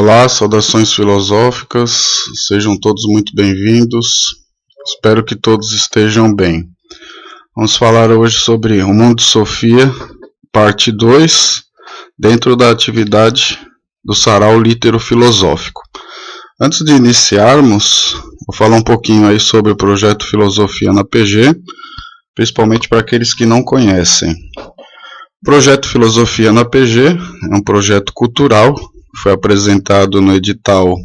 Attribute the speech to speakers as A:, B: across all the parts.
A: Olá, saudações filosóficas, sejam todos muito bem-vindos, espero que todos estejam bem. Vamos falar hoje sobre o Mundo de Sofia, parte 2, dentro da atividade do Sarau Lítero-Filosófico. Antes de iniciarmos, vou falar um pouquinho aí sobre o projeto Filosofia na PG, principalmente para aqueles que não conhecem. O projeto Filosofia na PG é um projeto cultural, foi apresentado no edital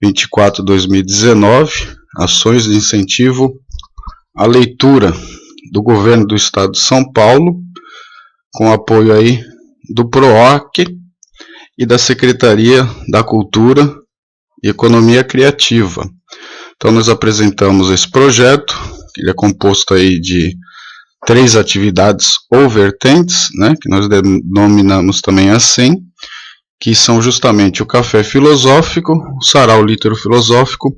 A: 24/2019, ações de incentivo à leitura do governo do estado de São Paulo, com apoio aí do PROAC e da Secretaria da Cultura e Economia Criativa. Então nós apresentamos esse projeto, ele é composto aí de 3 atividades ou vertentes, né, que nós denominamos também assim, que são justamente o café filosófico, o sarau lítero-filosófico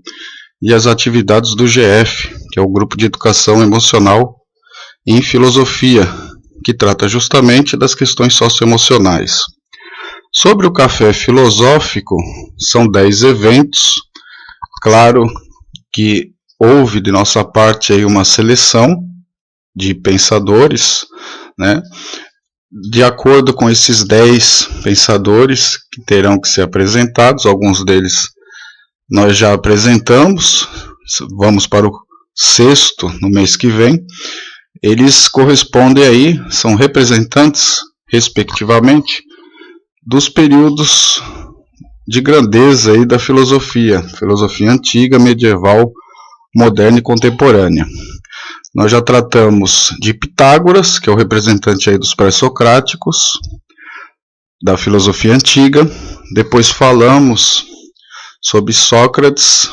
A: e as atividades do GF, que é o Grupo de Educação Emocional em Filosofia, que trata justamente das questões socioemocionais. Sobre o café filosófico, são 10 eventos, claro que houve de nossa parte aí uma seleção de pensadores, né? De acordo com esses 10 pensadores que terão que ser apresentados, alguns deles nós já apresentamos, vamos para o 6º no mês que vem. Eles correspondem aí, são representantes, respectivamente, dos períodos de grandeza aí da filosofia antiga, medieval, moderna e contemporânea. Nós já tratamos de Pitágoras, que é o representante aí dos pré-socráticos, da filosofia antiga. Depois falamos sobre Sócrates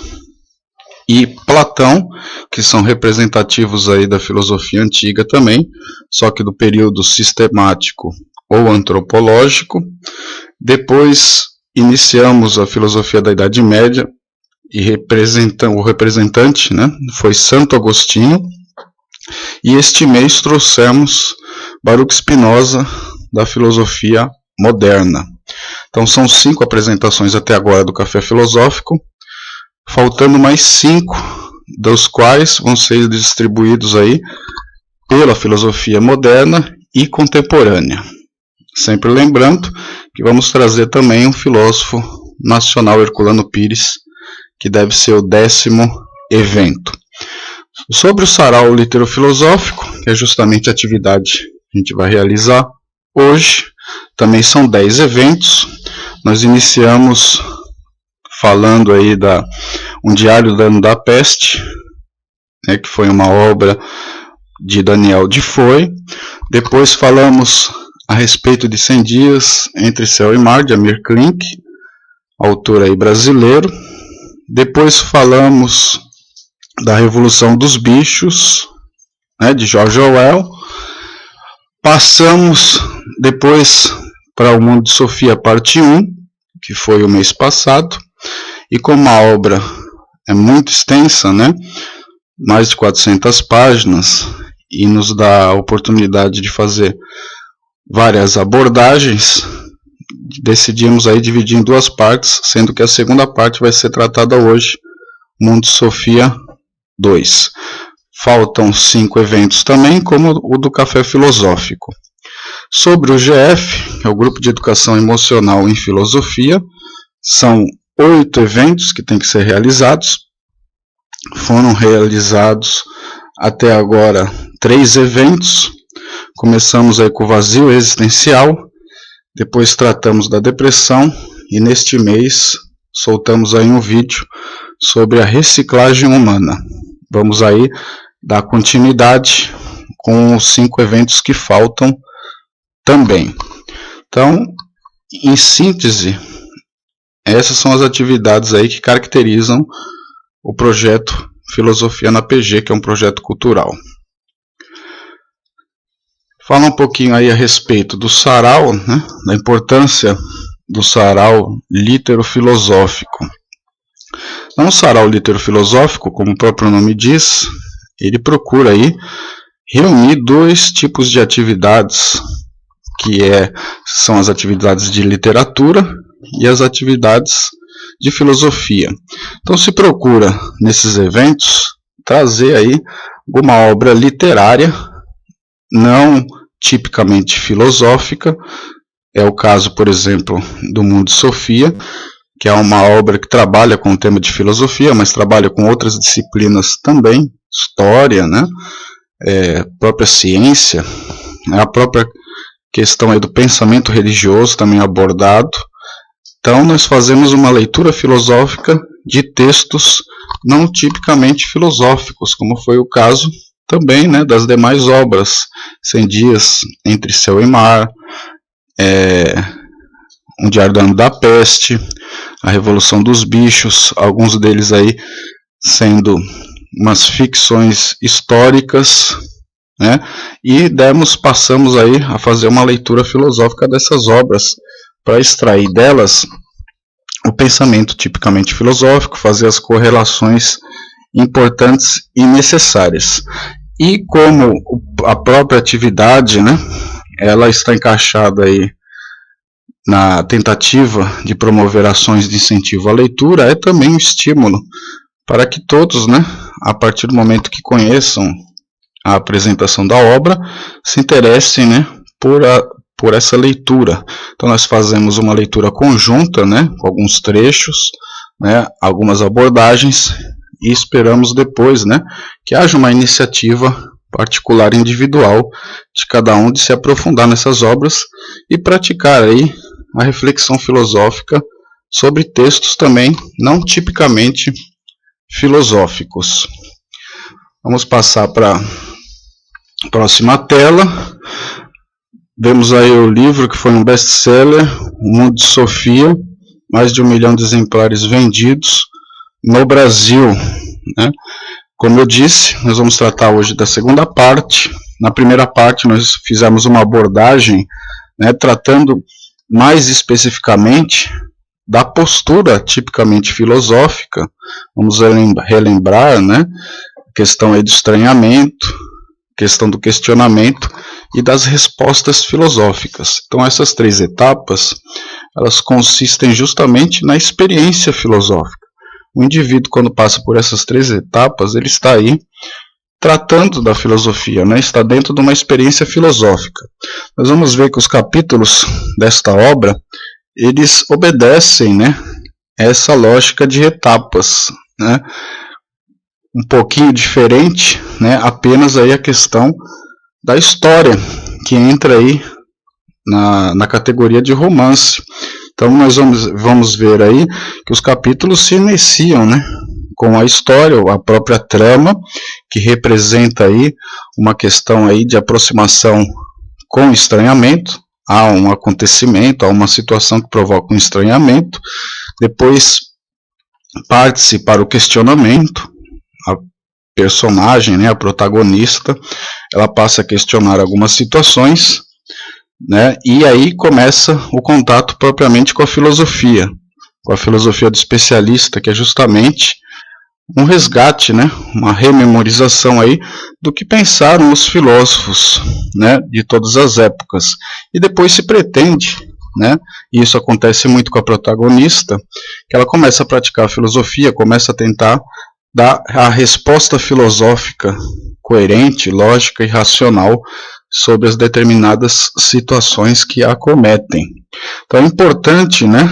A: e Platão, que são representativos aí da filosofia antiga também, só que do período sistemático ou antropológico. Depois iniciamos a filosofia da Idade Média e o representante, né, foi Santo Agostinho. E este mês trouxemos Baruch Spinoza da filosofia moderna. Então são 5 apresentações até agora do café filosófico, faltando mais 5, dos quais vão ser distribuídos aí pela filosofia moderna e contemporânea. Sempre lembrando que vamos trazer também um filósofo nacional, Herculano Pires, que deve ser o 10º evento. Sobre o sarau lítero-filosófico, que é justamente a atividade que a gente vai realizar hoje, também são 10 eventos. Nós iniciamos falando aí um diário do ano da peste, né, que foi uma obra de Daniel Defoe. Depois falamos a respeito de 100 dias entre céu e mar, de Amir Klink, autor aí brasileiro. Depois falamos da Revolução dos Bichos, né, de George Orwell. Passamos depois para o Mundo de Sofia, parte 1, que foi o mês passado. E como a obra é muito extensa, né, mais de 400 páginas, e nos dá a oportunidade de fazer várias abordagens, decidimos aí dividir em 2 partes, sendo que a segunda parte vai ser tratada hoje, Mundo de Sofia 2. Faltam 5 eventos também, como o do café filosófico. Sobre o GF, que é o Grupo de Educação Emocional em Filosofia, são 8 eventos que têm que ser realizados. Foram realizados até agora 3 eventos. Começamos aí com o vazio existencial, depois tratamos da depressão e neste mês soltamos aí um vídeo sobre a reciclagem humana. Vamos aí dar continuidade com os 5 eventos que faltam também. Então, em síntese, essas são as atividades aí que caracterizam o projeto Filosofia na PG, que é um projeto cultural. Fala um pouquinho aí a respeito do sarau, né, da importância do sarau lítero-filosófico. Então, o sarau lítero-filosófico, como o próprio nome diz, ele procura aí reunir 2 tipos de atividades, que são as atividades de literatura e as atividades de filosofia. Então se procura nesses eventos trazer aí alguma obra literária não tipicamente filosófica. É o caso, por exemplo, do Mundo de Sofia, que é uma obra que trabalha com o tema de filosofia, mas trabalha com outras disciplinas também, história, né? Própria ciência, a própria questão aí do pensamento religioso também abordado. Então nós fazemos uma leitura filosófica de textos não tipicamente filosóficos, como foi o caso também, né, das demais obras, 100 Dias Entre Céu e Mar, Um Diário do Ano da Peste, A Revolução dos Bichos, alguns deles aí sendo umas ficções históricas, né, e passamos aí a fazer uma leitura filosófica dessas obras, para extrair delas o pensamento tipicamente filosófico, fazer as correlações importantes e necessárias. E como a própria atividade, né, ela está encaixada aí na tentativa de promover ações de incentivo à leitura, é também um estímulo para que todos, né, a partir do momento que conheçam a apresentação da obra, se interessem, né, por essa leitura. Então nós fazemos uma leitura conjunta, né, com alguns trechos, né, algumas abordagens, e esperamos depois, né, que haja uma iniciativa particular individual de cada um de se aprofundar nessas obras e praticar aí a reflexão filosófica sobre textos também não tipicamente filosóficos. Vamos passar para a próxima tela. Vemos aí o livro que foi um best-seller, O Mundo de Sofia, mais de 1 milhão de exemplares vendidos no Brasil, né? Como eu disse, nós vamos tratar hoje da segunda parte. Na primeira parte nós fizemos uma abordagem, né, tratando mais especificamente da postura tipicamente filosófica. Vamos relembrar, né, a questão aí do estranhamento, questão do questionamento e das respostas filosóficas. Então essas 3 etapas, elas consistem justamente na experiência filosófica. O indivíduo, quando passa por essas 3 etapas, ele está aí tratando da filosofia, né? Está dentro de uma experiência filosófica. Nós vamos ver que os capítulos desta obra, eles obedecem, né, essa lógica de etapas, né? Um pouquinho diferente, né, apenas aí a questão da história, que entra aí na categoria de romance. Então nós vamos ver aí que os capítulos se iniciam, né, com a história, a própria trama, que representa aí uma questão aí de aproximação com estranhamento. Há um acontecimento, há uma situação que provoca um estranhamento, depois parte-se para o questionamento. A personagem, né, a protagonista, ela passa a questionar algumas situações, né, e aí começa o contato propriamente com a filosofia do especialista, que é justamente um resgate, né, uma rememorização aí do que pensaram os filósofos, né, de todas as épocas. E depois se pretende, né, e isso acontece muito com a protagonista, que ela começa a praticar a filosofia, começa a tentar dar a resposta filosófica coerente, lógica e racional sobre as determinadas situações que a acometem. Então é importante, né,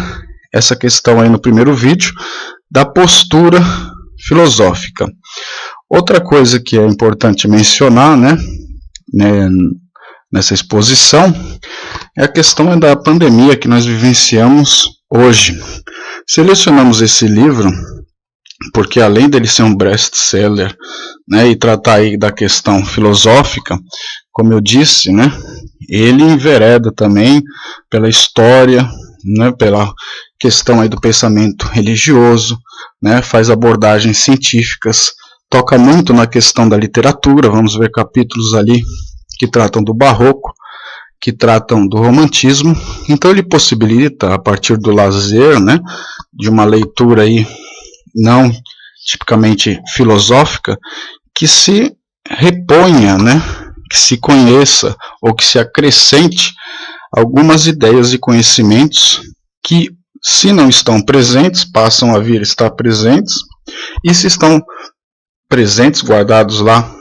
A: essa questão aí no primeiro vídeo da postura filosófica. Outra coisa que é importante mencionar, né, nessa exposição, é a questão da pandemia que nós vivenciamos hoje. Selecionamos esse livro porque, além dele ser um best-seller, né, e tratar aí da questão filosófica, como eu disse, né, ele envereda também pela história, né, pela questão aí do pensamento religioso, né, faz abordagens científicas, toca muito na questão da literatura. Vamos ver capítulos ali que tratam do barroco, que tratam do romantismo. Então ele possibilita, a partir do lazer, né, de uma leitura aí não tipicamente filosófica, que se reponha, né, que se conheça ou que se acrescente algumas ideias e conhecimentos que Se não estão presentes, passam a vir estar presentes, e se estão presentes, guardados lá,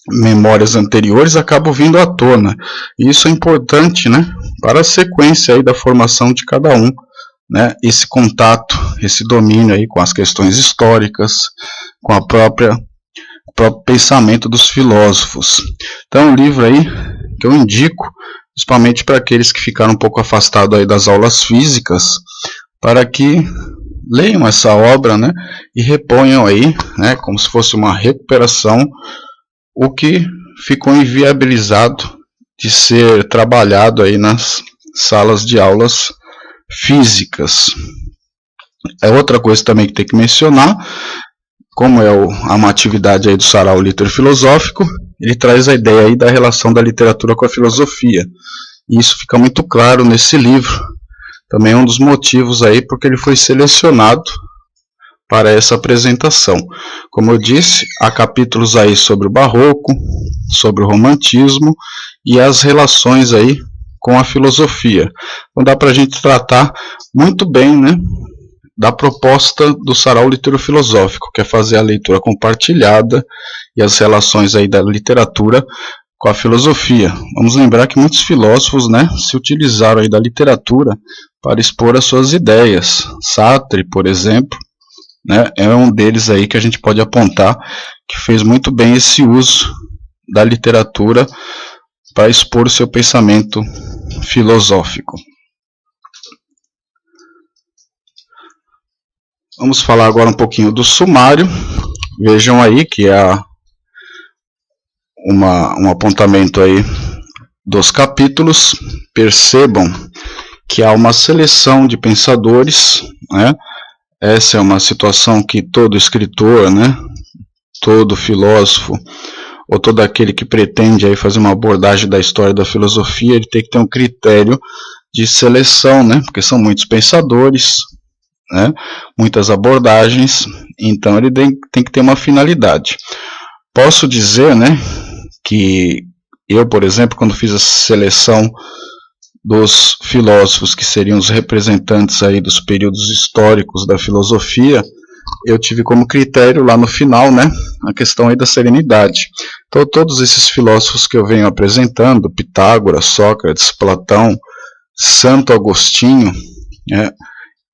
A: memórias anteriores, acabam vindo à tona. E isso é importante, né, para a sequência aí da formação de cada um, né, esse contato, esse domínio aí com as questões históricas, com o próprio pensamento dos filósofos. Então, é um livro aí que eu indico, principalmente para aqueles que ficaram um pouco afastados aí das aulas físicas, para que leiam essa obra, né, e reponham aí, né, como se fosse uma recuperação, o que ficou inviabilizado de ser trabalhado aí nas salas de aulas físicas. É outra coisa também que tem que mencionar, como é uma atividade aí do Sarau Liter Filosófico, ele traz a ideia aí da relação da literatura com a filosofia. E isso fica muito claro nesse livro. Também é um dos motivos aí porque ele foi selecionado para essa apresentação. Como eu disse, há capítulos aí sobre o Barroco, sobre o Romantismo e as relações aí com a filosofia. Então dá para a gente tratar muito bem, né, da proposta do Sarau Literofilosófico, que é fazer a leitura compartilhada e as relações aí da literatura com a filosofia. Vamos lembrar que muitos filósofos, né, se utilizaram aí da literatura para expor as suas ideias. Sartre, por exemplo, né, é um deles aí que a gente pode apontar que fez muito bem esse uso da literatura para expor o seu pensamento filosófico. Vamos falar agora um pouquinho do sumário. Vejam aí que há um apontamento aí dos capítulos. Percebam que há uma seleção de pensadores, né? Essa é uma situação que todo escritor, né, todo filósofo, ou todo aquele que pretende aí fazer uma abordagem da história da filosofia, ele tem que ter um critério de seleção, né? Porque são muitos pensadores, né, muitas abordagens, então ele tem que ter uma finalidade. Posso dizer, né, que eu, por exemplo, quando fiz a seleção dos filósofos que seriam os representantes aí dos períodos históricos da filosofia, eu tive como critério lá no final, né, a questão aí da serenidade. Então todos esses filósofos que eu venho apresentando, Pitágoras, Sócrates, Platão, Santo Agostinho, né,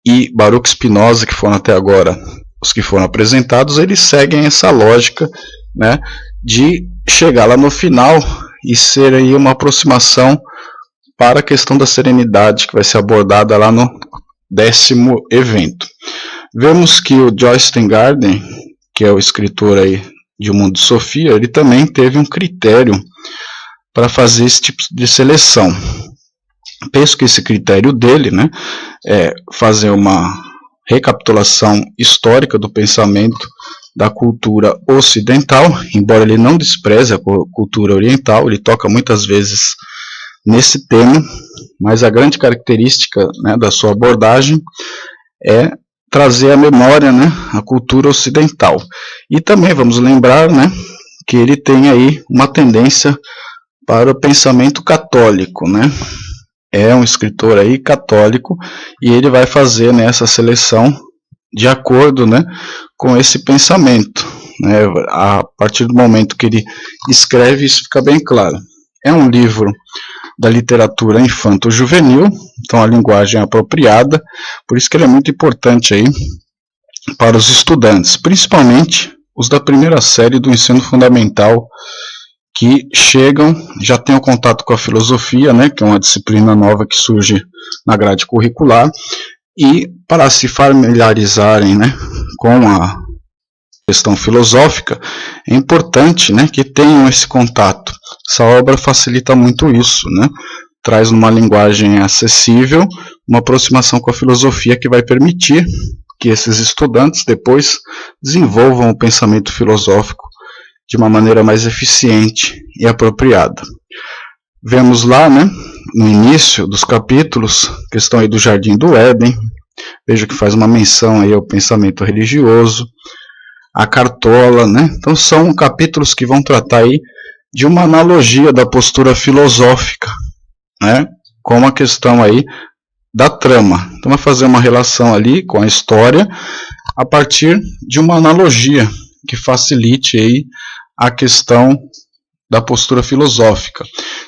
A: e Baruch Spinoza, que foram até agora os que foram apresentados, eles seguem essa lógica, né, de chegar lá no final e ser aí uma aproximação para a questão da serenidade, que vai ser abordada lá no 10º evento. Vemos que o Joyce Tengarden, que é o escritor aí de O Mundo de Sofia, ele também teve um critério para fazer esse tipo de seleção. Penso que esse critério dele, né, é fazer uma recapitulação histórica do pensamento da cultura ocidental, embora ele não despreze a cultura oriental, ele toca muitas vezes nesse tema, mas a grande característica, né, da sua abordagem é trazer à memória, né, a cultura ocidental. E também vamos lembrar, né, que ele tem aí uma tendência para o pensamento católico, né? É um escritor aí católico e ele vai fazer nessa seleção de acordo, né, com esse pensamento, né? A partir do momento que ele escreve, isso fica bem claro. É um livro da literatura infanto-juvenil, então a linguagem é apropriada, por isso que ele é muito importante aí para os estudantes, principalmente os da primeira série do ensino fundamental, que chegam, já têm o contato com a filosofia, né, que é uma disciplina nova que surge na grade curricular, e para se familiarizarem, né, com a questão filosófica, é importante, né, que tenham esse contato. Essa obra facilita muito isso, né, traz numa linguagem acessível uma aproximação com a filosofia que vai permitir que esses estudantes depois desenvolvam o pensamento filosófico de uma maneira mais eficiente e apropriada. Vemos lá, né, no início dos capítulos, questão aí do Jardim do Éden, veja que faz uma menção aí ao pensamento religioso, a Cartola, né? Então são capítulos que vão tratar aí de uma analogia da postura filosófica, né, com a questão aí da trama. Então vai fazer uma relação ali com a história a partir de uma analogia que facilite aí a questão da postura filosófica.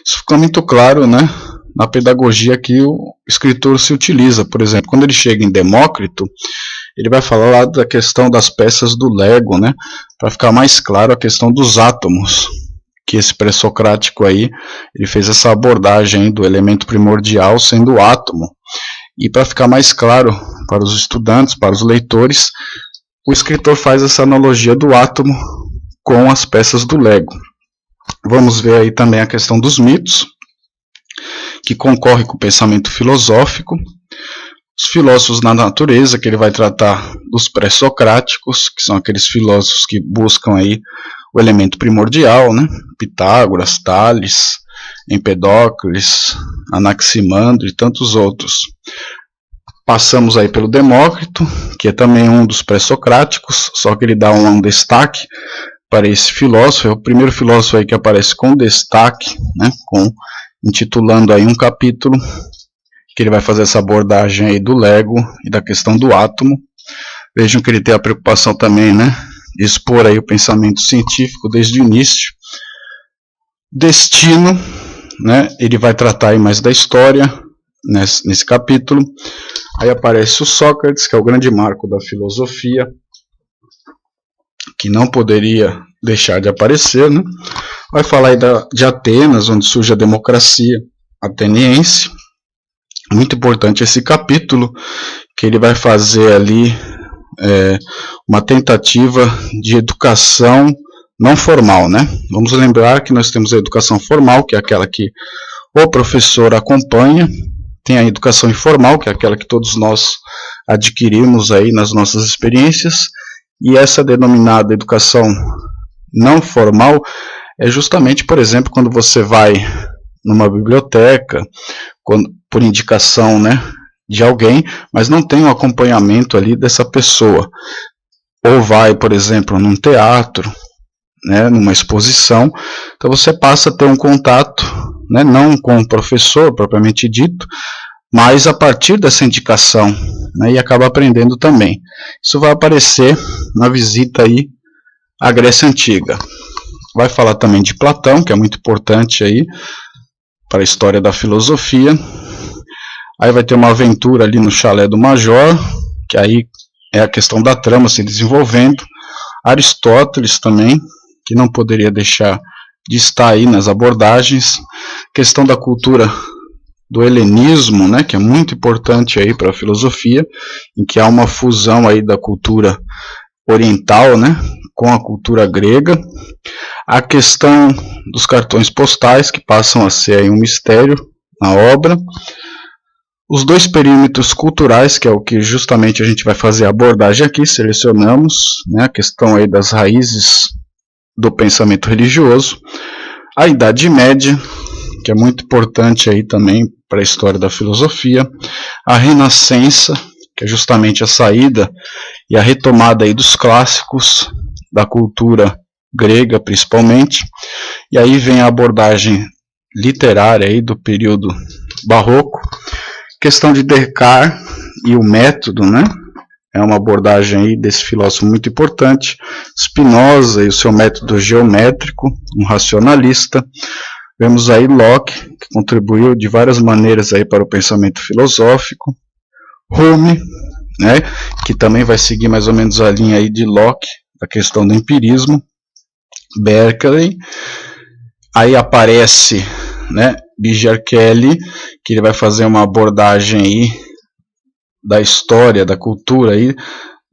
A: Isso fica muito claro, né, na pedagogia que o escritor se utiliza. Por exemplo, quando ele chega em Demócrito, ele vai falar lá da questão das peças do Lego, né, para ficar mais claro a questão dos átomos, que esse pré-socrático aí, ele fez essa abordagem do elemento primordial sendo o átomo. E para ficar mais claro para os estudantes, para os leitores, o escritor faz essa analogia do átomo com as peças do Lego. Vamos ver aí também a questão dos mitos, que concorre com o pensamento filosófico. Os filósofos na natureza, que ele vai tratar dos pré-socráticos, que são aqueles filósofos que buscam aí o elemento primordial, né? Pitágoras, Tales, Empedócles, Anaximandro e tantos outros. Passamos aí pelo Demócrito, que é também um dos pré-socráticos, só que ele dá um destaque para esse filósofo. É o primeiro filósofo aí que aparece com destaque, né? Intitulando aí um capítulo, que ele vai fazer essa abordagem aí do Lego e da questão do átomo. Vejam que ele tem a preocupação também, né, de expor aí o pensamento científico desde o início. Destino, né, ele vai tratar aí mais da história nesse capítulo. Aí aparece o Sócrates, que é o grande marco da filosofia, que não poderia deixar de aparecer, né? Vai falar aí de Atenas, onde surge a democracia ateniense. Muito importante esse capítulo, que ele vai fazer ali uma tentativa de educação não formal, né? Vamos lembrar que nós temos a educação formal, que é aquela que o professor acompanha, tem a educação informal, que é aquela que todos nós adquirimos aí nas nossas experiências, e essa denominada educação não formal é justamente, por exemplo, quando você vai numa biblioteca, por indicação, né, de alguém, mas não tem um acompanhamento ali dessa pessoa. Ou vai, por exemplo, num teatro, né, numa exposição, então você passa a ter um contato, né, não com o professor propriamente dito, mas a partir dessa indicação, né, e acaba aprendendo também. Isso vai aparecer na visita aí à Grécia Antiga. Vai falar também de Platão, que é muito importante aí para a história da filosofia. Aí vai ter uma aventura ali no chalé do Major, que aí é a questão da trama se desenvolvendo. Aristóteles também, que não poderia deixar de estar aí nas abordagens. Questão da cultura do helenismo, né, que é muito importante aí para a filosofia, em que há uma fusão aí da cultura oriental, né, com a cultura grega. A questão dos cartões postais, que passam a ser aí um mistério na obra. Os dois perímetros culturais, que é o que justamente a gente vai fazer a abordagem aqui, selecionamos, né, a questão aí das raízes do pensamento religioso. A Idade Média, que é muito importante aí também para a história da filosofia. A Renascença, que é justamente a saída e a retomada aí dos clássicos da cultura grega, principalmente. E aí vem a abordagem literária aí do período barroco. Questão de Descartes e o método, né? É uma abordagem aí desse filósofo muito importante. Spinoza e o seu método geométrico, um racionalista. Vemos aí Locke, que contribuiu de várias maneiras aí para o pensamento filosófico. Hume, né, que também vai seguir mais ou menos a linha aí de Locke, da questão do empirismo. Berkeley, aí aparece, né, Bidger-Kelly, que ele vai fazer uma abordagem aí da história, da cultura aí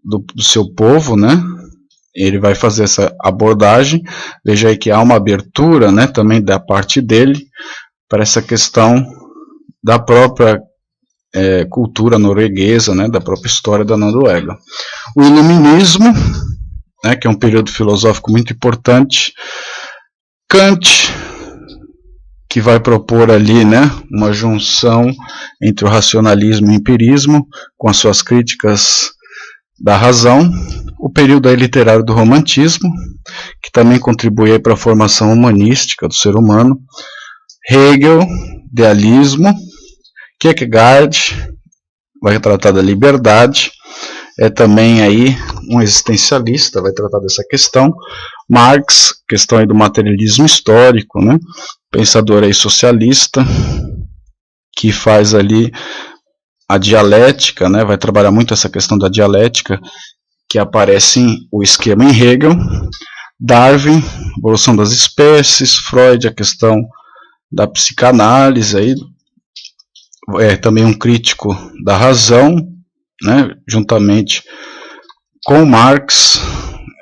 A: do seu povo, né? Ele vai fazer essa abordagem. Veja aí que há uma abertura, né, também da parte dele para essa questão da própria cultura norueguesa, né, da própria história da Noruega. O Iluminismo, né, que é um período filosófico muito importante. Kant, que vai propor ali, né, uma junção entre o racionalismo e o empirismo, com as suas críticas da razão. O período aí literário do romantismo, que também contribui para a formação humanística do ser humano. Hegel, idealismo. Kierkegaard, vai tratar da liberdade. É também aí um existencialista, vai tratar dessa questão. Marx, questão aí do materialismo histórico, né? Pensador aí socialista, que faz ali a dialética, né? Vai trabalhar muito essa questão da dialética, que aparece em O Esquema em Hegel. Darwin, evolução das espécies. Freud, a questão da psicanálise, aí, é também um crítico da razão, né, juntamente com Marx,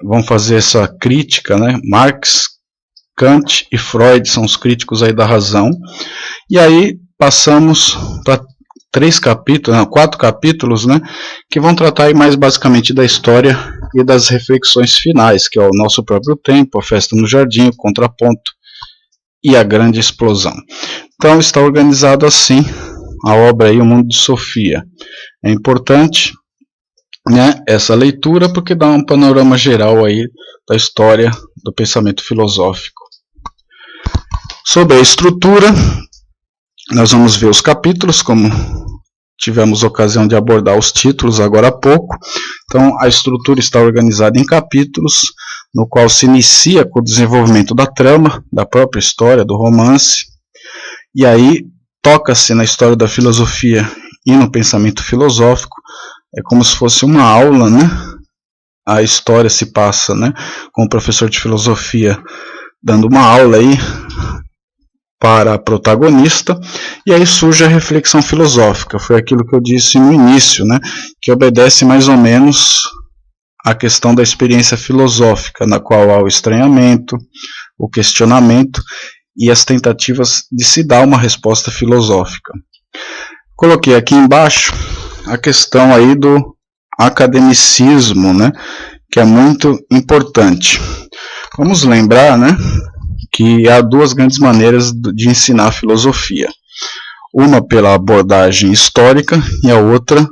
A: vão fazer essa crítica, né, Marx, Kant e Freud são os críticos aí da razão. E aí passamos para 4 capítulos, né, que vão tratar aí mais basicamente da história e das reflexões finais, que é o Nosso Próprio Tempo, A Festa no Jardim, O Contraponto e A Grande Explosão. Então está organizado assim a obra aí, O Mundo de Sofia. É importante, né, essa leitura, porque dá um panorama geral aí da história do pensamento filosófico. Sobre a estrutura, nós vamos ver os capítulos, como tivemos ocasião de abordar os títulos agora há pouco. Então, a estrutura está organizada em capítulos, no qual se inicia com o desenvolvimento da trama, da própria história, do romance, e aí toca-se na história da filosofia e no pensamento filosófico. É como se fosse uma aula, né? A história se passa, né, com o professor de filosofia dando uma aula aí para a protagonista, e aí surge a reflexão filosófica. Foi aquilo que eu disse no início, né, que obedece mais ou menos à questão da experiência filosófica, na qual há o estranhamento, o questionamento e as tentativas de se dar uma resposta filosófica. Coloquei aqui embaixo a questão aí do academicismo, né, que é muito importante. Vamos lembrar, né, que há 2 grandes maneiras de ensinar a filosofia. Uma pela abordagem histórica e a outra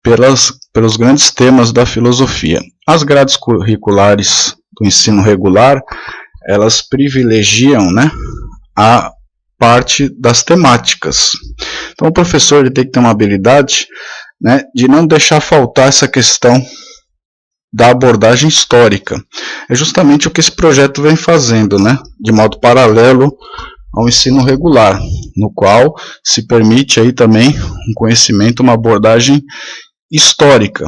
A: pelos grandes temas da filosofia. As grades curriculares do ensino regular, elas privilegiam, né, a parte das temáticas. Então o professor ele tem que ter uma habilidade, né, de não deixar faltar essa questão da abordagem histórica. É justamente o que esse projeto vem fazendo, né, de modo paralelo ao ensino regular, no qual se permite aí também um conhecimento, uma abordagem histórica.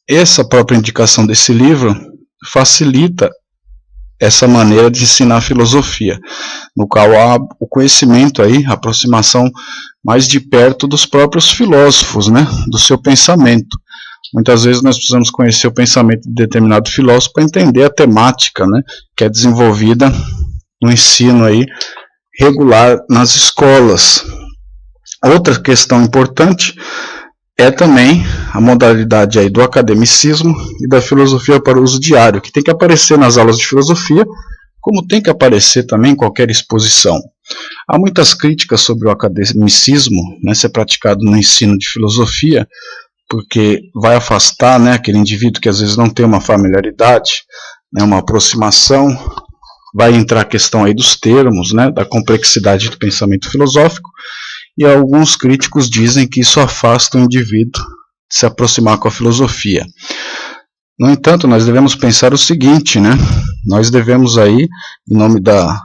A: Essa própria indicação desse livro facilita essa maneira de ensinar a filosofia, no qual há o conhecimento aí, a aproximação mais de perto dos próprios filósofos, né, do seu pensamento. Muitas vezes nós precisamos conhecer o pensamento de determinado filósofo para entender a temática, né, que é desenvolvida no ensino aí regular nas escolas. Outra questão importante é também a modalidade aí do academicismo e da filosofia para o uso diário, que tem que aparecer nas aulas de filosofia, como tem que aparecer também em qualquer exposição. Há muitas críticas sobre o academicismo, né, ser praticado no ensino de filosofia, porque vai afastar, né, aquele indivíduo que às vezes não tem uma familiaridade, né, uma aproximação. Vai entrar a questão aí dos termos, né, da complexidade do pensamento filosófico, e alguns críticos dizem que isso afasta o indivíduo de se aproximar com a filosofia. No entanto, nós devemos pensar o seguinte, né, nós devemos aí, em nome da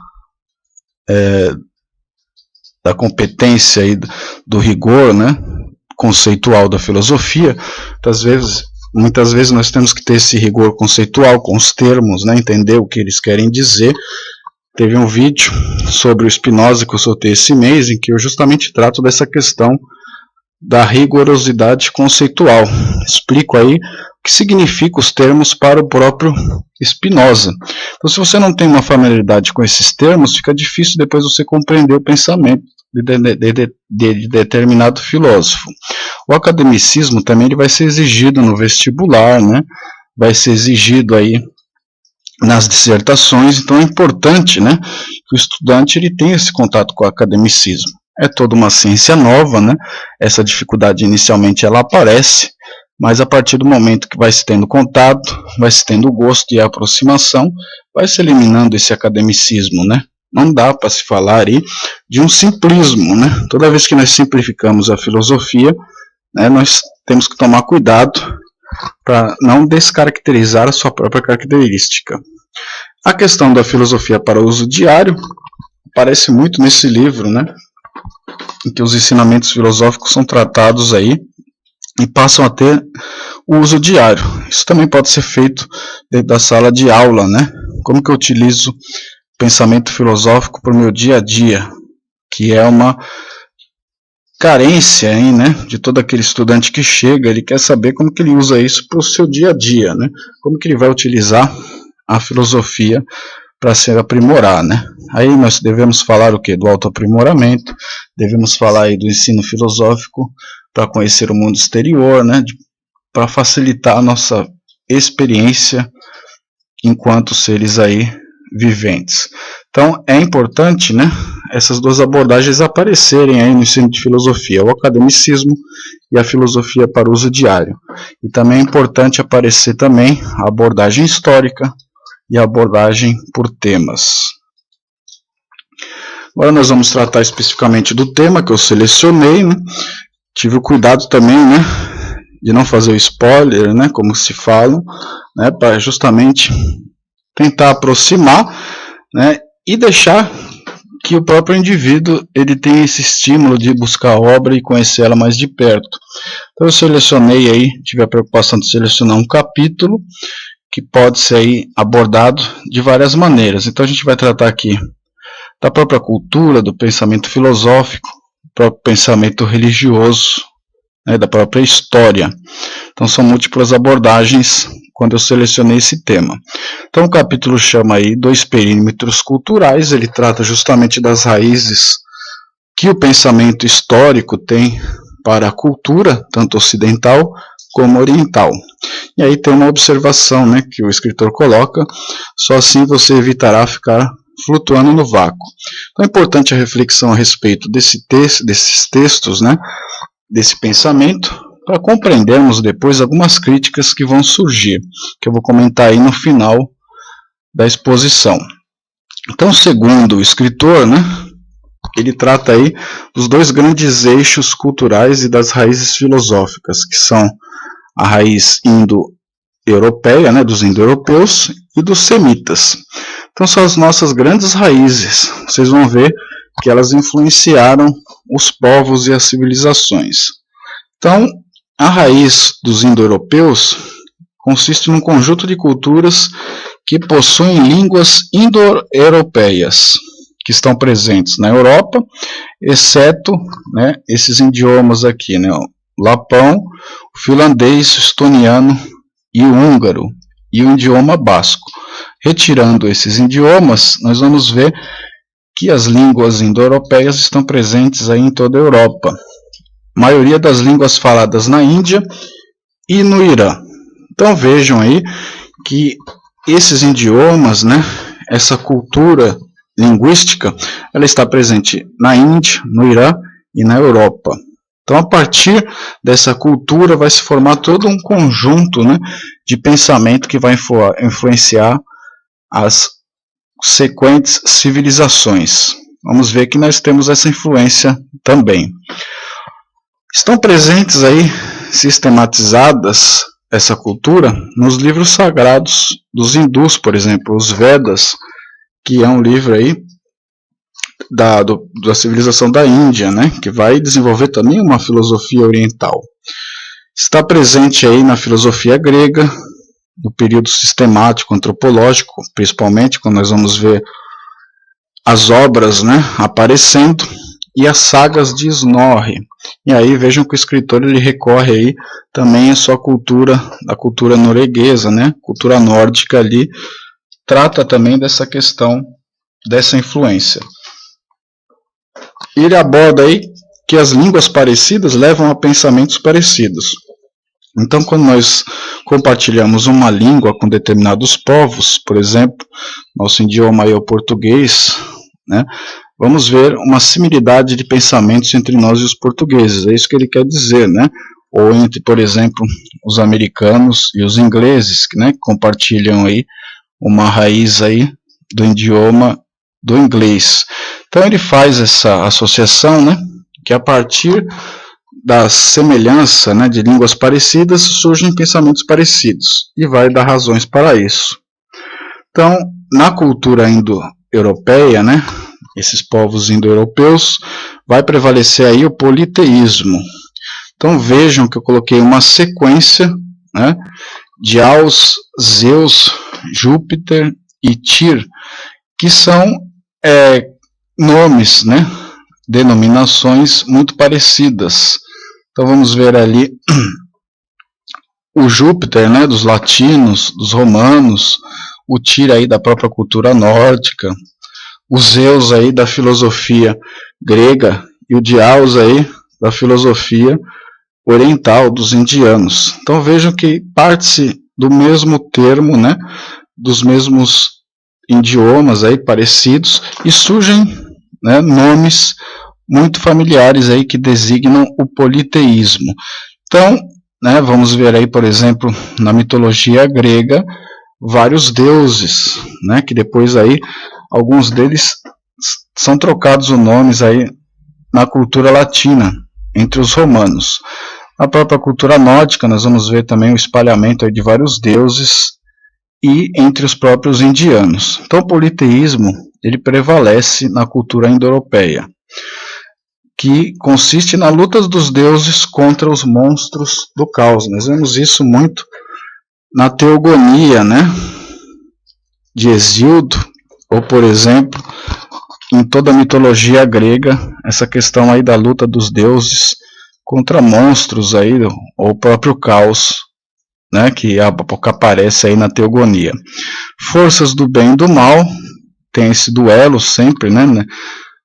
A: competência aí, do rigor, né, conceitual da filosofia, muitas vezes nós temos que ter esse rigor conceitual com os termos, né, entender o que eles querem dizer. Teve um vídeo sobre o Spinoza que eu soltei esse mês, em que eu justamente trato dessa questão da rigorosidade conceitual. Explico aí o que significa os termos para o próprio Spinoza. Então, se você não tem uma familiaridade com esses termos, fica difícil depois você compreender o pensamento de determinado filósofo. O academicismo também ele vai ser exigido no vestibular, né? Vai ser exigido aí nas dissertações. Então é importante, né, que o estudante ele tenha esse contato com o academicismo. É toda uma ciência nova, né? Essa dificuldade inicialmente ela aparece, mas a partir do momento que vai se tendo contato, vai se tendo gosto e a aproximação, vai se eliminando esse academicismo, né? Não dá para se falar aí de um simplismo, né? Toda vez que nós simplificamos a filosofia, né, nós temos que tomar cuidado para não descaracterizar a sua própria característica. A questão da filosofia para uso diário aparece muito nesse livro, né, em que os ensinamentos filosóficos são tratados aí e passam a ter o uso diário. Isso também pode ser feito dentro da sala de aula, né? Como que eu utilizo pensamento filosófico para o meu dia a dia, que é uma carência aí, né, de todo aquele estudante que chega, ele quer saber como que ele usa isso para o seu dia a dia, né? Como que ele vai utilizar a filosofia para se aprimorar, né? Aí nós devemos falar o quê? Do autoaprimoramento, devemos falar aí do ensino filosófico para conhecer o mundo exterior, né? Para facilitar a nossa experiência enquanto seres aí viventes. Então é importante, né, essas duas abordagens aparecerem aí no ensino de filosofia, o academicismo e a filosofia para uso diário. E também é importante aparecer também a abordagem histórica e a abordagem por temas. Agora nós vamos tratar especificamente do tema que eu selecionei, né? Tive o cuidado também, né, de não fazer o spoiler, né, como se falam, né, para justamente tentar aproximar, né, e deixar que o próprio indivíduo ele tenha esse estímulo de buscar a obra e conhecer ela mais de perto. Então eu selecionei aí, tive a preocupação de selecionar um capítulo que pode ser aí abordado de várias maneiras. Então a gente vai tratar aqui da própria cultura, do pensamento filosófico, do próprio pensamento religioso, né, da própria história. Então são múltiplas abordagens quando eu selecionei esse tema. Então o capítulo chama aí Dois Perímetros Culturais, ele trata justamente das raízes que o pensamento histórico tem para a cultura, tanto ocidental como oriental. E aí tem uma observação, né, que o escritor coloca, só assim você evitará ficar flutuando no vácuo. Então é importante a reflexão a respeito desses textos, né, desse pensamento, para compreendermos depois algumas críticas que vão surgir, que eu vou comentar aí no final da exposição. Então, segundo o escritor, né, ele trata aí dos dois grandes eixos culturais e das raízes filosóficas, que são a raiz indo-europeia, né, dos indo-europeus e dos semitas. Então são as nossas grandes raízes. Vocês vão ver que elas influenciaram os povos e as civilizações. Então, a raiz dos indo-europeus consiste num conjunto de culturas que possuem línguas indo-europeias, que estão presentes na Europa, exceto, né, esses idiomas aqui, né, o lapão, o finlandês, o estoniano e o húngaro, e o idioma basco. Retirando esses idiomas, nós vamos ver que as línguas indo-europeias estão presentes aí em toda a Europa. A maioria das línguas faladas na Índia e no Irã. Então vejam aí que esses idiomas, né, essa cultura linguística, ela está presente na Índia, no Irã e na Europa. Então, a partir dessa cultura vai se formar todo um conjunto, né, de pensamento que vai influenciar as sequentes civilizações. Vamos ver que nós temos essa influência também. Estão presentes aí, sistematizadas, essa cultura nos livros sagrados dos hindus, por exemplo, os Vedas, que é um livro aí da civilização da Índia, né, que vai desenvolver também uma filosofia oriental. Está presente aí na filosofia grega, no período sistemático, antropológico, principalmente quando nós vamos ver as obras, né, aparecendo, e as sagas de Snorri. E aí vejam que o escritor ele recorre aí também à sua cultura, da cultura norueguesa, né, cultura nórdica ali, trata também dessa questão, dessa influência. Ele aborda aí que as línguas parecidas levam a pensamentos parecidos. Então, quando nós compartilhamos uma língua com determinados povos, por exemplo, nosso idioma aí é o português, né, vamos ver uma similaridade de pensamentos entre nós e os portugueses, é isso que ele quer dizer, né? Ou entre, por exemplo, os americanos e os ingleses, né, que compartilham aí uma raiz aí do idioma do inglês. Então ele faz essa associação, né, que a partir da semelhança, né, de línguas parecidas, surgem pensamentos parecidos, e vai dar razões para isso. Então, na cultura indo-europeia, né, esses povos indo-europeus, vai prevalecer aí o politeísmo. Então vejam que eu coloquei uma sequência, né, de Aos, Zeus, Júpiter e Tyr, que são nomes, né, denominações muito parecidas. Então vamos ver ali o Júpiter, né, dos latinos, dos romanos, o Tyr aí da própria cultura nórdica, o Zeus aí da filosofia grega e o Diaos aí da filosofia oriental dos indianos. Então vejam que parte-se do mesmo termo, né, dos mesmos idiomas aí parecidos, e surgem, né, nomes muito familiares aí que designam o politeísmo. Então, né, vamos ver aí, por exemplo, na mitologia grega, vários deuses, né, que depois aí alguns deles são trocados os nomes aí na cultura latina, entre os romanos. Na própria cultura nórdica, nós vamos ver também o espalhamento aí de vários deuses e entre os próprios indianos. Então, o politeísmo ele prevalece na cultura indo-europeia, que consiste na luta dos deuses contra os monstros do caos. Nós vemos isso muito na teogonia, né, de Hesíodo, ou, por exemplo, em toda a mitologia grega, essa questão aí da luta dos deuses contra monstros aí, ou o próprio caos, né, que aparece aí na teogonia. Forças do bem e do mal, tem esse duelo sempre, né,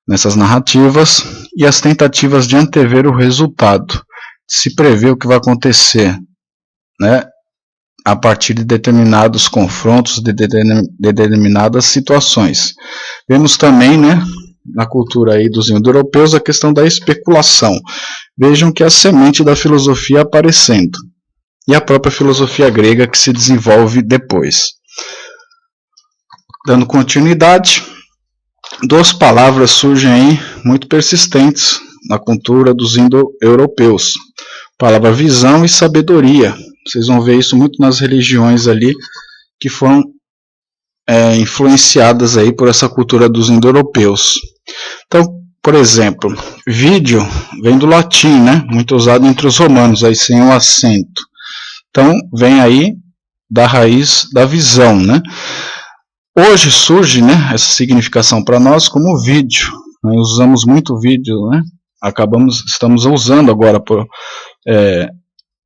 A: nessas narrativas, e as tentativas de antever o resultado, de se prever o que vai acontecer, né, a partir de determinados confrontos, de determinadas situações. Vemos também, né, na cultura aí dos indo-europeus, a questão da especulação. Vejam que a semente da filosofia aparecendo, e a própria filosofia grega que se desenvolve depois. Dando continuidade, duas palavras surgem aí muito persistentes na cultura dos indo-europeus. Palavra visão e sabedoria. Vocês vão ver isso muito nas religiões ali que foram influenciadas aí por essa cultura dos indo-europeus. Então, por exemplo, vídeo vem do latim, né? Muito usado entre os romanos, aí sem o acento. Então, vem aí da raiz da visão, né? Hoje surge, né, essa significação para nós como vídeo. Nós usamos muito vídeo, né? Estamos usando agora,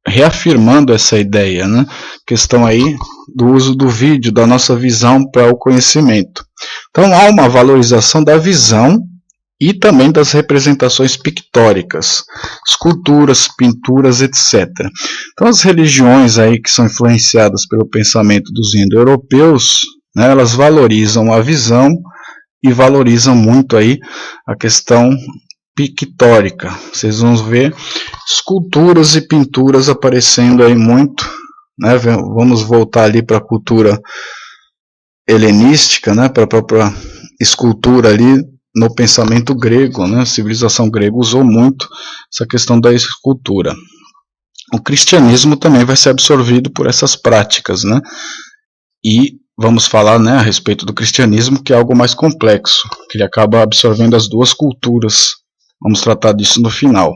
A: reafirmando essa ideia, né? Questão aí do uso do vídeo, da nossa visão para o conhecimento. Então há uma valorização da visão e também das representações pictóricas, esculturas, pinturas, etc. Então as religiões aí que são influenciadas pelo pensamento dos indo-europeus, né, elas valorizam a visão e valorizam muito aí a questão pictórica. Vocês vão ver esculturas e pinturas aparecendo aí muito, né? Vamos voltar ali para a cultura helenística, né? Para a própria escultura ali no pensamento grego, né? A civilização grega usou muito essa questão da escultura. O cristianismo também vai ser absorvido por essas práticas, né? E vamos falar, né, a respeito do cristianismo, que é algo mais complexo, que ele acaba absorvendo as duas culturas. Vamos tratar disso no final.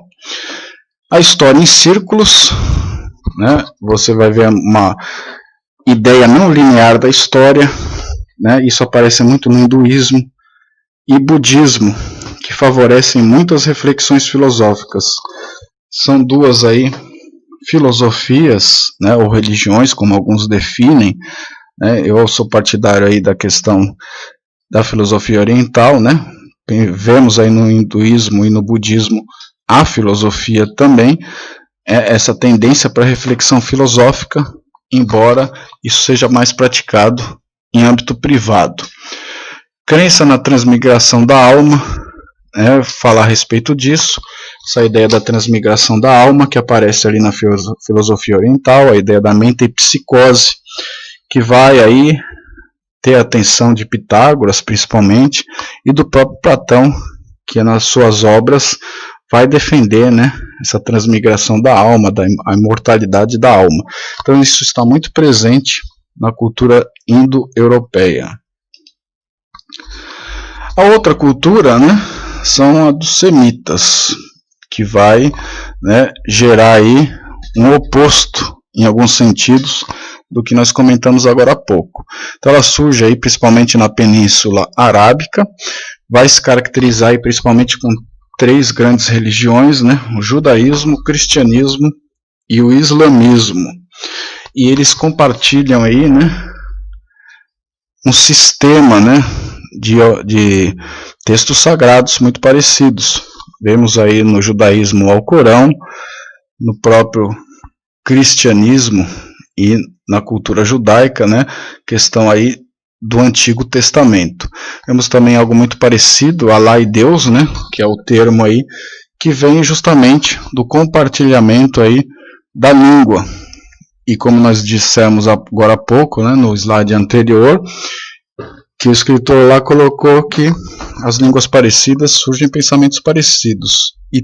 A: A história em círculos, né? Você vai ver uma ideia não linear da história, né? Isso aparece muito no hinduísmo e budismo, que favorecem muitas reflexões filosóficas. São duas aí filosofias, né, ou religiões, como alguns definem, né? Eu sou partidário aí da questão da filosofia oriental, né? Vemos aí no hinduísmo e no budismo a filosofia também, essa tendência para reflexão filosófica, embora isso seja mais praticado em âmbito privado. Crença na transmigração da alma, falar a respeito disso, essa ideia da transmigração da alma que aparece ali na filosofia oriental, a ideia da metempsicose, que vai aí ter a atenção de Pitágoras, principalmente, e do próprio Platão, que nas suas obras vai defender, né, essa transmigração da alma, a imortalidade da alma. Então isso está muito presente na cultura indo-europeia. A outra cultura, né, são a dos semitas, que vai, né, gerar aí um oposto, em alguns sentidos, do que nós comentamos agora há pouco. Então ela surge aí principalmente na Península Arábica, vai se caracterizar aí principalmente com 3 grandes religiões, né, o judaísmo, o cristianismo e o islamismo. E eles compartilham aí, né, um sistema, né, de textos sagrados muito parecidos. Vemos aí no judaísmo o Alcorão, no próprio cristianismo e na cultura judaica, né, questão aí do Antigo Testamento. Vemos também algo muito parecido, Alá e Deus, né, que é o termo aí que vem justamente do compartilhamento aí da língua. E como nós dissemos agora há pouco, né, no slide anterior, que o escritor lá colocou que as línguas parecidas surgem pensamentos parecidos, e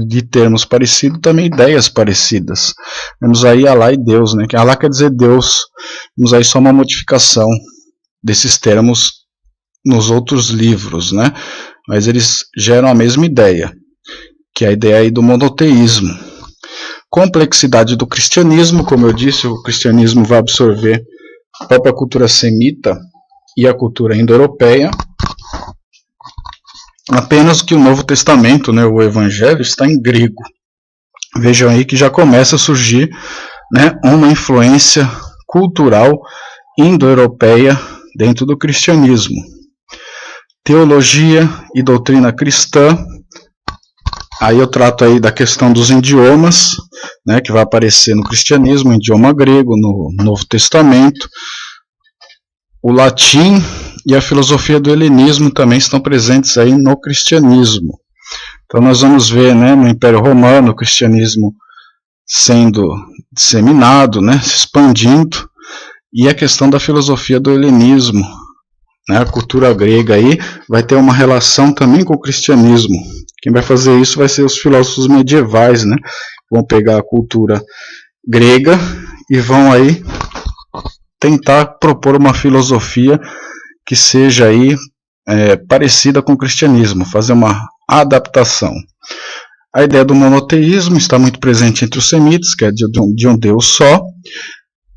A: de termos parecidos também ideias parecidas. Vemos aí Alá e Deus, né? Que Alá quer dizer Deus. Vemos aí só uma modificação desses termos nos outros livros, né? Mas eles geram a mesma ideia, que é a ideia aí do monoteísmo. Complexidade do cristianismo, como eu disse, o cristianismo vai absorver a própria cultura semita e a cultura indo-europeia. Apenas que o Novo Testamento, né, o Evangelho, está em grego. Vejam aí que já começa a surgir, né, uma influência cultural indo-europeia dentro do cristianismo. Teologia e doutrina cristã. Aí eu trato aí da questão dos idiomas, né, que vai aparecer no cristianismo, o idioma grego, no Novo Testamento. O latim e a filosofia do helenismo também estão presentes aí no cristianismo. Então nós vamos ver, né, no Império Romano o cristianismo sendo disseminado, né, se expandindo, e a questão da filosofia do helenismo, né, a cultura grega aí vai ter uma relação também com o cristianismo. Quem vai fazer isso vai ser os filósofos medievais, né, vão pegar a cultura grega e vão aí tentar propor uma filosofia que seja aí parecida com o cristianismo, fazer uma adaptação. A ideia do monoteísmo está muito presente entre os semitas, que é de um Deus só.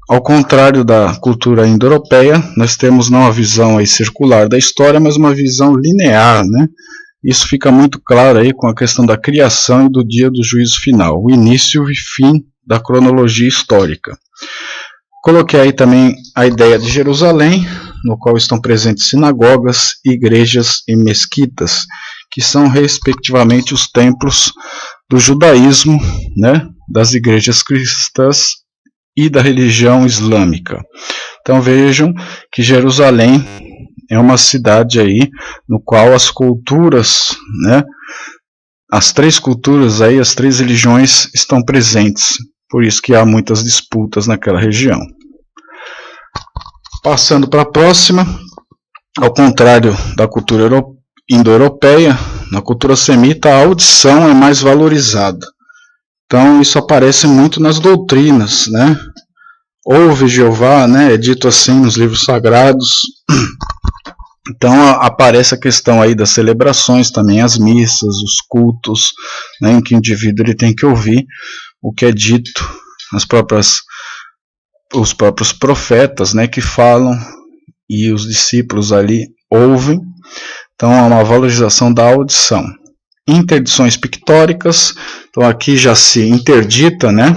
A: Ao contrário da cultura indo-europeia, nós temos não a visão aí circular da história, mas uma visão linear, né? Isso fica muito claro aí com a questão da criação e do dia do juízo final, o início e fim da cronologia histórica. Coloquei aí também a ideia de Jerusalém, no qual estão presentes sinagogas, igrejas e mesquitas, que são respectivamente os templos do judaísmo, né, das igrejas cristãs e da religião islâmica. Então vejam que Jerusalém é uma cidade aí no qual as culturas, né, as 3 culturas aí, as 3 religiões estão presentes. Por isso que há muitas disputas naquela região. Passando para a próxima, ao contrário da cultura indo-europeia, na cultura semita a audição é mais valorizada. Então isso aparece muito nas doutrinas, né? Ouve Jeová, né? É dito assim nos livros sagrados. Então aparece a questão aí das celebrações, também as missas, os cultos, né, em que o indivíduo ele tem que ouvir o que é dito, os próprios profetas, né, que falam e os discípulos ali ouvem. Então há uma valorização da audição. Interdições pictóricas, então aqui já se interdita, né,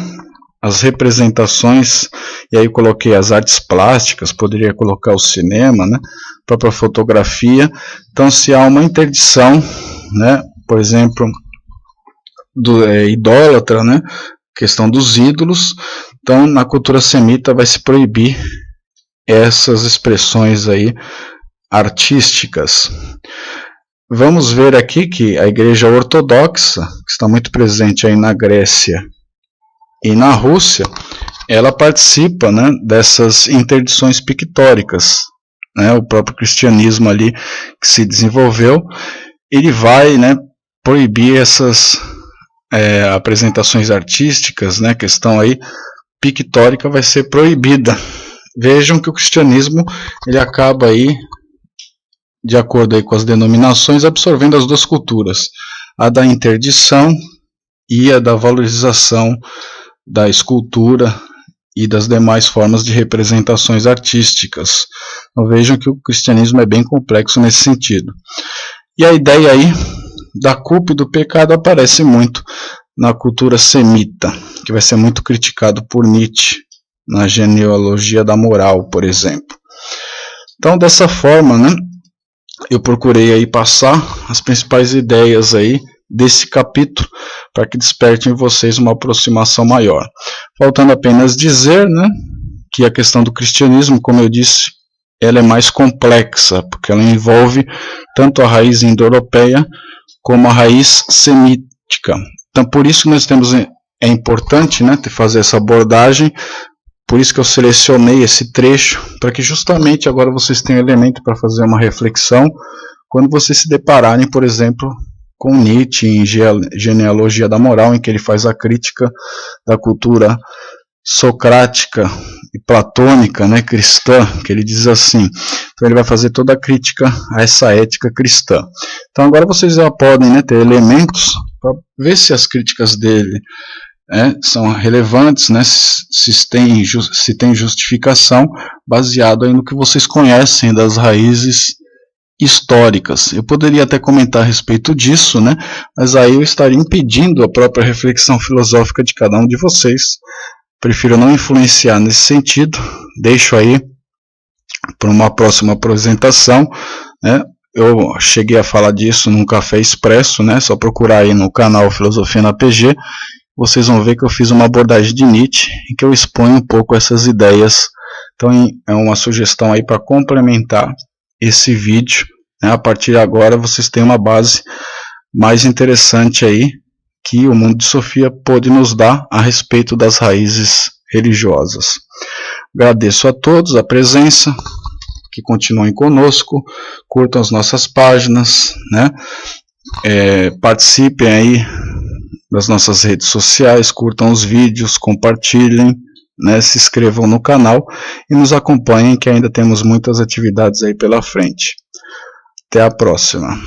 A: as representações, e aí coloquei as artes plásticas, poderia colocar o cinema, né, a própria fotografia. Então se há uma interdição, né, por exemplo, do idólatra, né, questão dos ídolos, então na cultura semita vai se proibir essas expressões aí artísticas. Vamos ver aqui que a igreja ortodoxa, que está muito presente aí na Grécia e na Rússia, ela participa, né, dessas interdições pictóricas, né, o próprio cristianismo ali que se desenvolveu, ele vai, né, proibir essas apresentações artísticas, né, questão aí pictórica vai ser proibida. Vejam que o cristianismo ele acaba aí, de acordo aí com as denominações, absorvendo as duas culturas, a da interdição e a da valorização da escultura e das demais formas de representações artísticas. Então vejam que o cristianismo é bem complexo nesse sentido. E a ideia aí da culpa e do pecado aparece muito na cultura semita, que vai ser muito criticado por Nietzsche, na genealogia da moral, por exemplo. Então, dessa forma, né, eu procurei aí passar as principais ideias aí desse capítulo, para que desperte em vocês uma aproximação maior. Faltando apenas dizer, né, que a questão do cristianismo, como eu disse, ela é mais complexa, porque ela envolve tanto a raiz indo-europeia como a raiz semítica. Então, por isso que nós temos, é importante, né, fazer essa abordagem, por isso que eu selecionei esse trecho, para que justamente agora vocês tenham elemento para fazer uma reflexão, quando vocês se depararem, por exemplo, com Nietzsche em Genealogia da Moral, em que ele faz a crítica da cultura socrática e platônica, né, cristã, que ele diz assim. Então ele vai fazer toda a crítica a essa ética cristã. Então agora vocês já podem, né, ter elementos para ver se as críticas dele são relevantes, né, se tem justificação, baseado aí no que vocês conhecem das raízes históricas. Eu poderia até comentar a respeito disso, né, mas aí eu estaria impedindo a própria reflexão filosófica de cada um de vocês. Prefiro não influenciar nesse sentido, deixo aí para uma próxima apresentação, né. Eu cheguei a falar disso num café expresso, né, só procurar aí no canal Filosofia na PG, vocês vão ver que eu fiz uma abordagem de Nietzsche e que eu exponho um pouco essas ideias. Então é uma sugestão aí para complementar esse vídeo, né? A partir de agora vocês têm uma base mais interessante aí que o Mundo de Sofia pode nos dar a respeito das raízes religiosas. Agradeço a todos a presença, que continuem conosco, curtam as nossas páginas, né? Participem aí das nossas redes sociais, curtam os vídeos, compartilhem, né, se inscrevam no canal e nos acompanhem, que ainda temos muitas atividades aí pela frente. Até a próxima.